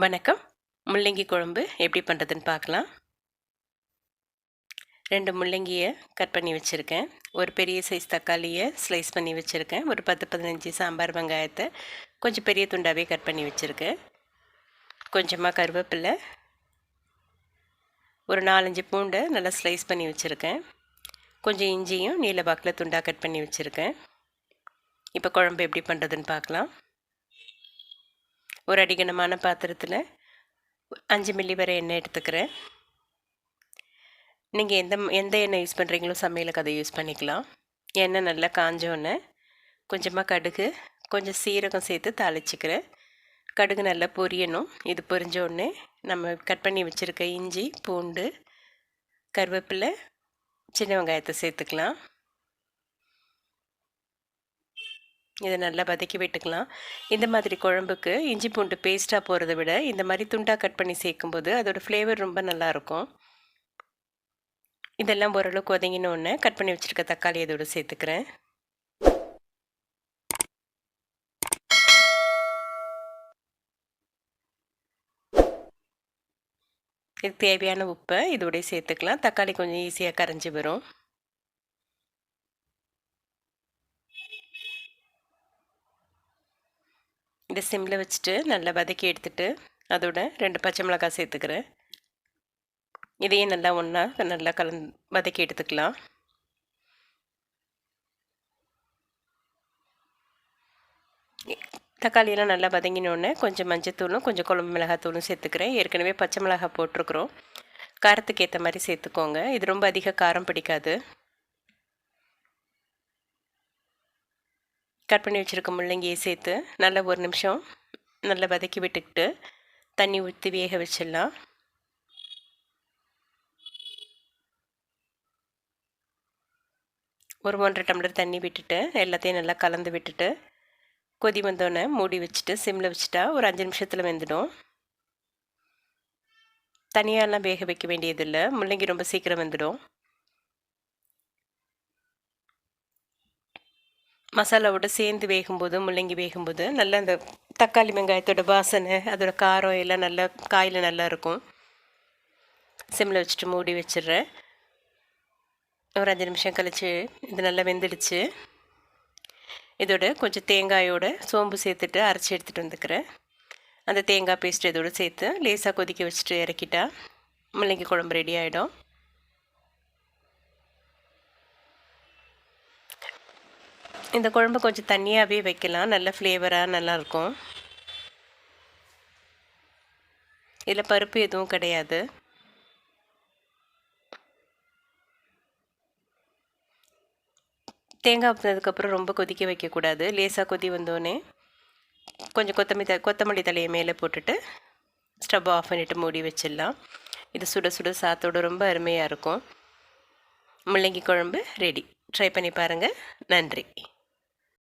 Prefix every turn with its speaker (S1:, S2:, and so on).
S1: வணக்கம். முள்ளங்கி குழம்பு எப்படி பண்ணுறதுன்னு பார்க்கலாம். 2 முள்ளங்கியை கட் பண்ணி வச்சுருக்கேன். ஒரு பெரிய சைஸ் தக்காளியை ஸ்லைஸ் பண்ணி வச்சுருக்கேன். ஒரு 10, 15 சாம்பார் வெங்காயத்தை கொஞ்சம் பெரிய துண்டாகவே கட் பண்ணி வச்சுருக்கேன். கொஞ்சமாக கருவேப்பிலை, ஒரு 4, 5 பூண்டை நல்லா ஸ்லைஸ் பண்ணி வச்சுருக்கேன். கொஞ்சம் இஞ்சியும் நீல வாக்கில் துண்டாக கட் பண்ணி வச்சுருக்கேன். இப்போ குழம்பு எப்படி பண்ணுறதுன்னு பார்க்கலாம். ஒரு அடிகனமான பாத்திரத்தில் 5 மில்லி வரை எண்ணெய் எடுத்துக்கிறேன். நீங்கள் எந்த எண்ணெய் யூஸ் பண்ணுறீங்களோ சமையலுக்கு அதை யூஸ் பண்ணிக்கலாம். எண்ணெய் நல்லா காஞ்சோன்னே கொஞ்சமாக கடுகு, கொஞ்சம் சீரகம் சேர்த்து தாளிச்சிக்கிறேன். கடுகு நல்லா பொரியணும். இது பொரிஞ்சோடனே நம்ம கட் பண்ணி வச்சுருக்க இஞ்சி, பூண்டு, கருவேப்பிலை, சின்ன வெங்காயத்தை சேர்த்துக்கலாம். இதை நல்லா வதக்கி விட்டுக்கலாம். இந்த மாதிரி குழம்புக்கு இஞ்சி பூண்டு பேஸ்ட்டாக போகிறத விட இந்த மாதிரி துண்டாக கட் பண்ணி சேர்க்கும்போது அதோடய ஃப்ளேவர் ரொம்ப நல்லாயிருக்கும். இதெல்லாம் ஓரளவுக்கு வதங்கினோடனே கட் பண்ணி வச்சுருக்க தக்காளி இதோடு சேர்த்துக்கிறேன். இதுக்கு தேவையான உப்பை இதோடய சேர்த்துக்கலாம். தக்காளி கொஞ்சம் ஈஸியாக கரைஞ்சி வரும். இதை சிம்மில் வச்சுட்டு நல்லா வதக்கி எடுத்துகிட்டு அதோட 2 பச்சை மிளகாய் சேர்த்துக்கிறேன். இதையும் நல்லா ஒன்றா நல்லா வதக்கி எடுத்துக்கலாம். தக்காளியெல்லாம் நல்லா வதங்கினோடனே கொஞ்சம் மஞ்சத்தூளும் கொஞ்சம் குழம்பு மிளகாத்தூளும் சேர்த்துக்கிறேன். ஏற்கனவே பச்சை மிளகாய் போட்டிருக்குறோம். காரத்துக்கு ஏற்ற மாதிரி சேர்த்துக்கோங்க. இது ரொம்ப அதிக காரம் பிடிக்காது. கட் பண்ணி வச்சுருக்க முள்ளங்கியை சேர்த்து நல்லா 1 நிமிஷம் நல்லா வதக்கி விட்டுக்கிட்டு தண்ணி ஊற்றி வேக வச்சிடலாம். ஒரு 1.5 டம்ளர் தண்ணி விட்டுட்டு எல்லாத்தையும் நல்லா கலந்து விட்டுட்டு கொதி வந்தோடனே மூடி வச்சுட்டு சிம்மில் வச்சுட்டா ஒரு 5 நிமிஷத்தில் வெந்துடும். தனியாலாம் வேக வைக்க வேண்டியதில்லை. முள்ளங்கி ரொம்ப சீக்கிரம் வெந்துடும். மசாலாவோட சேர்ந்து வேகும்போது முள்ளங்கி வேகும்போது நல்லா அந்த தக்காளி வெங்காயத்தோட வாசனை அதோட காரம் எல்லாம் நல்லா காயில் நல்லா இருக்கும். சிம்மில் வச்சுட்டு மூடி வச்சிடுறேன். ஒரு 5 நிமிஷம் கழித்து இது நல்லா வெந்துடுச்சு. இதோட கொஞ்சம் தேங்காயோட சோம்பு சேர்த்துட்டு அரைச்சி எடுத்துகிட்டு வந்துக்கிறேன். அந்த தேங்காய் பேஸ்ட் இதோடு சேர்த்து லேசாக கொதிக்க வச்சுட்டு இறக்கிட்டா முள்ளங்கி குழம்பு ரெடி ஆகிடும். இந்த குழம்பு கொஞ்சம் தண்ணியாகவே வைக்கலாம். நல்ல ஃப்ளேவராக நல்லாயிருக்கும். இதில் பருப்பு எதுவும் கிடையாது. தேங்காய் ஊற்றினதுக்கப்புறம் ரொம்ப கொதிக்க வைக்கக்கூடாது. லேசாக கொதி வந்தோடனே கொஞ்சம் கொத்தமல்லி தலையை மேலே போட்டுட்டு ஸ்டவ் ஆஃப் பண்ணிவிட்டு மூடி வச்சிடலாம். இது சுட சுட சாத்தோடு ரொம்ப அருமையாக இருக்கும். முள்ளங்கி குழம்பு ரெடி. ட்ரை பண்ணி பாருங்கள். நன்றி.